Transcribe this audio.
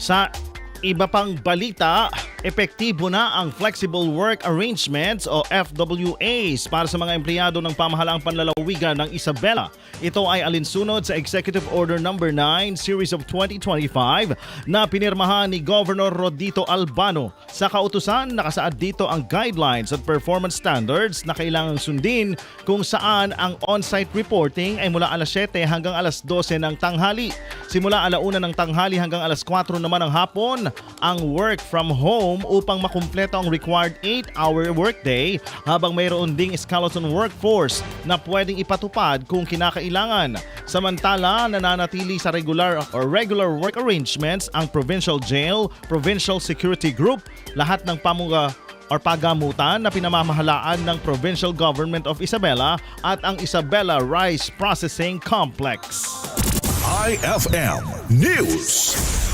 Sa iba pang balita, epektibo na ang Flexible Work Arrangements o FWAs para sa mga empleyado ng pamahalaang panlalawigan ng Isabela. Ito ay alinsunod sa Executive Order No. 9 Series of 2025 na pinirmahan ni Governor Rodito Albano. Sa kautusan, nakasaad dito ang guidelines at performance standards na kailangang sundin kung saan ang on-site reporting ay mula alas 7 hanggang alas 12 ng tanghali. Simula alauna ng tanghali hanggang alas 4 naman ng hapon ang work from home upang makumpleto ang required 8-hour workday habang mayroon ding skeleton workforce na pwedeng ipatupad kung kinakailangan. Samantala, nananatili sa regular work arrangements ang Provincial Jail, Provincial Security Group, lahat ng pagamutan na pinamamahalaan ng Provincial Government of Isabela at ang Isabela Rice Processing Complex. IFM News.